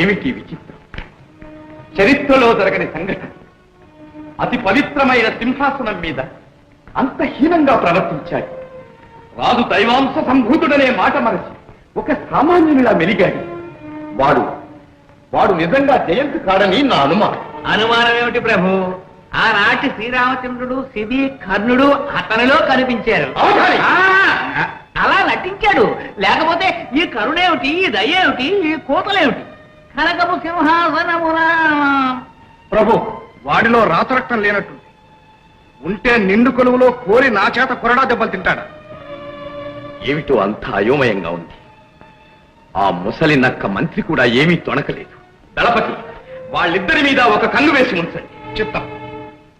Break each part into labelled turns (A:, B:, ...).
A: ఏమిటి విచిత్రం? చరిత్రలో జరగని సంఘటన. అతి పవిత్రమైన సింహాసనం మీద అంత హీనంగా ప్రవర్తించాడు. రాజు దైవాంశ సంభూతుడనే మాట మరచి ఒక సామాన్యునిలా మెలిగాడు. వాడు నిజంగా జయంతి కాడని నా అనుమానం.
B: అనుమానం ఏమిటి ప్రభు? ఆనాటి శ్రీరామచంద్రుడు శిబి కర్ణుడు అతనిలో కనిపించారు. అలా నటించాడు. లేకపోతే ఈ కరుణేమిటి, ఈ దయేమిటి, ఈ కోతలేమిటి? కనకపు సింహాసనమునా.
A: ప్రభు, వాడిలో రాతరక్తం లేనట్టుంది. ఉంటే నిండు కొలువులో కోరి నా చేత కొరడా దెబ్బలు తింటాడా? ఏమిటో అంత అయోమయంగా ఉంది. ఆ ముసలి నక్క మంత్రి కూడా ఏమీ తొణకలేదు. దళపతి, వాళ్ళిద్దరి మీద ఒక కన్ను వేసి ఉంచండి. చిత్తం.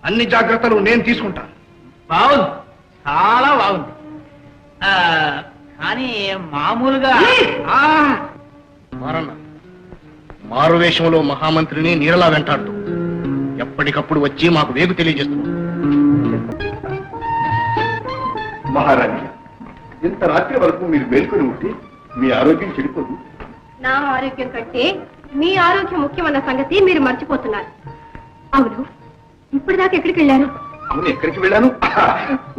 A: అన్ని జాగ్రత్తలు నేను తీసుకుంటాను.
B: బాగుంది, చాలా బాగుంది. కానీ మామూలుగా
A: మారు వేషంలో మహామంత్రిని నీరలా వెంటాడుతూ ఎప్పటికప్పుడు వచ్చి మాకు వేగు తెలియజేస్తుంది. మహారాణి, ఇంత రాత్రి వరకు మీరు మేల్కొని ఉంటే మీ ఆరోగ్యం చెడిపోదు.
C: నా ఆరోగ్యం కంటే మీ ఆరోగ్యం ముఖ్యమన్న సంగతి మీరు మర్చిపోతున్నారు. అవును, ఇప్పటిదాకా ఎక్కడికి వెళ్ళారు?
A: అవును, ఎక్కడికి వెళ్ళాను?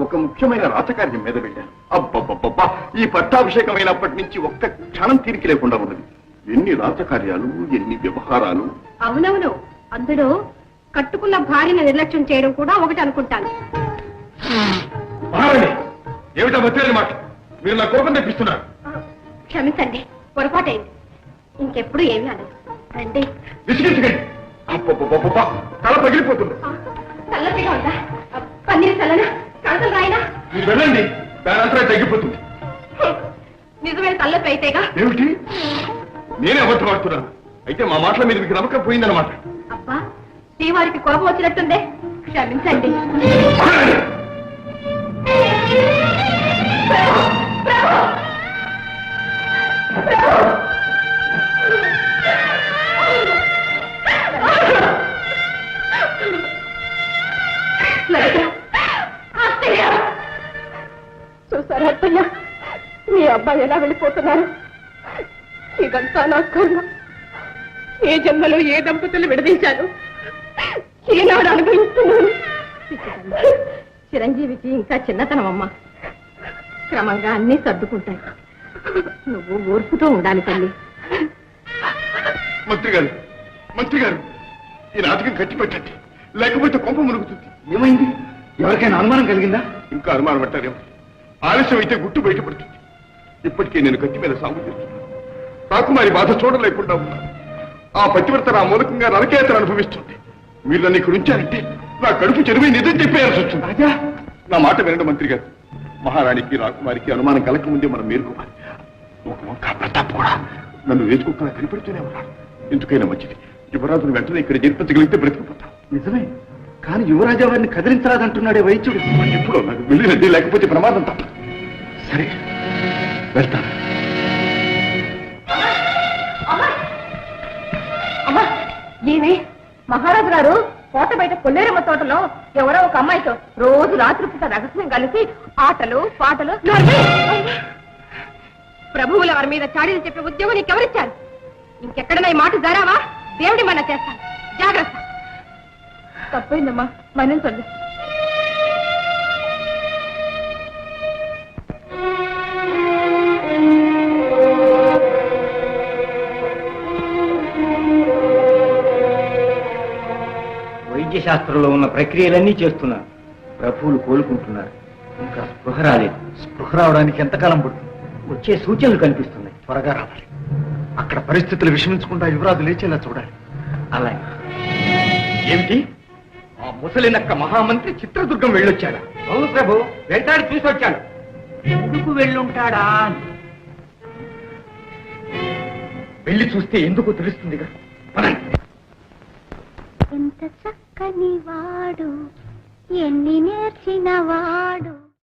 A: ఒక ముఖ్యమైన రాజకార్యం మీద వెళ్ళాను. అబ్బబ్బబ్బబ్బా, ఈ పట్టాభిషేకమైనప్పటి నుంచి ఒక్క క్షణం తీరిక లేకుండా ఉన్నది. ఎన్ని రాజకార్యాలు, ఎన్ని వ్యవహారాలు.
C: అవునవును, అందులో కట్టుకున్న భార్యను నిర్లక్ష్యం చేయడం కూడా ఒకటి అనుకుంటాను.
A: మహారాణి, ఏమిటా వచ్చేది మాట? మీరు నా కోపం తెప్పిస్తున్నారు.
C: క్షమించండి, పొరపాటైంది. ఇంకెప్పుడు ఏమీ అనదు. రండి.
A: విసిగించకండి. అబ్బబ్బబ్బబ్బా, తల పగిలిపోతుంది.
C: చల్లగా ఉందా? పన్నీరు చల్లనా? కడతలు రాయినా?
A: మీరు వెళ్ళండి, దాని అంతా తగ్గిపోతుంది.
C: నిజమైన తల్లపి అయితేగా.
A: ఏమిటి? నేనే అబద్ధం ఆడుతున్నాను. అయితే మా మాటల మీద మీకు నమ్మకం పోయిందన్నమాట.
C: అబ్బా, శ్రీవారికి కోపం వచ్చినట్టుందే. క్షమించండి. చూసారా అత్తయ్య, మీ అబ్బాయి ఎలా వెళ్ళిపోతున్నారు? ఇదంతా నా కర్మ. ఏ జన్మలో ఏ దంపతులు విడదీశాను, ఈనాడు అనుభవిస్తున్నాను. చిరంజీవికి ఇంకా చిన్నతనం అమ్మా. క్రమంగా అన్నీ సర్దుకుంటాయి. నువ్వు ఓర్పుతో ఉండాలి తల్లి.
A: మంత్రి గారు, ఈ నాటకం కట్టి పెట్టండి, లేకపోతే కొంప మునుగుతుంది. ఏమైంది? ఎవరికైనా అనుమానం కలిగిందా? ఇంకా అనుమానం పట్టారేమో. ఆలస్యం అయితే గుట్టు బయటపడుతుంది. ఇప్పటికే నేను కత్తి మీద సాగు చేస్తున్నాను. రాకుమారి బాధ చూడలేకుండా ఉన్నాను. ఆ పతివ్రత నా మూలకంగా నరకేతను అనుభవిస్తుంది. మీరు నన్ను ఇక్కడ ఉంచారంటే నా కడుపు చెరువు నిజం చెప్పేయాల్సి వస్తుంది. రాజా, నా మాట వినండి మంత్రి గారు. మహారాణికి రాకుమారికి అనుమానం కలక ముందే మనం మేలుకోవాలి. ఒక వంక ప్రతాప్ కూడా నన్ను వేసుకున్నా కనిపెడుతూనే ఉన్నాడు. ఎందుకైనా మంచిది, యువరాజును వెంటనే ఇక్కడ జరిపించగలిగితే బ్రతికిపోతాం. నిజమే, కానీ యువరాజా వారిని కదిలించరాదంటున్నాడే వైద్యుడు. ఎప్పుడో నాకు వెళ్ళినది, లేకపోతే ప్రమాదం తప్ప. సరే, వెళ్తాను.
C: ఏమి మహారాజు గారు కోట బయట కొల్లేరమ్మ తోటలో ఎవరో ఒక అమ్మాయితో రోజు రాత్రి పూట రహస్యం కలిసి ఆటలు పాటలు. ప్రభువుల వారి మీద చాడీలు చెప్పే ఉద్యోగం నీకెవరిచ్చారు? ఇంకెక్కడన్నా ఈ మాట జారావా దేవుడి మన చేస్తాను. జాగ్రత్త. తప్పైందమ్మా, మన్నించండి.
B: శాస్త్రంలో ఉన్న ప్రక్రియలన్నీ చేస్తున్నారు. ప్రభువులు కోలుకుంటున్నారు. ఇంకా స్పృహ రాలేదు. స్పృహ రావడానికి ఎంతకాలం పడుతుంది? వచ్చే సూచనలు కనిపిస్తున్నాయి. త్వరగా రావాలి.
A: అక్కడ పరిస్థితులు విషమించకుండా యువరాజు లేచేలా చూడాలి.
B: అలాగే.
A: ఏమిటి? ఆ ముసలి నక్క మహామంత్రి చిత్రదుర్గం వెళ్ళొచ్చాడా?
B: అవును ప్రభు, వెంటాడి చూసి వచ్చాడు. ఎందుకు వెళ్ళుంటాడా?
A: వెళ్ళి చూస్తే ఎందుకు తెలుస్తుందిగా.
C: ఎంత చక్కని వాడు, ఎన్ని నేర్చిన వాడు.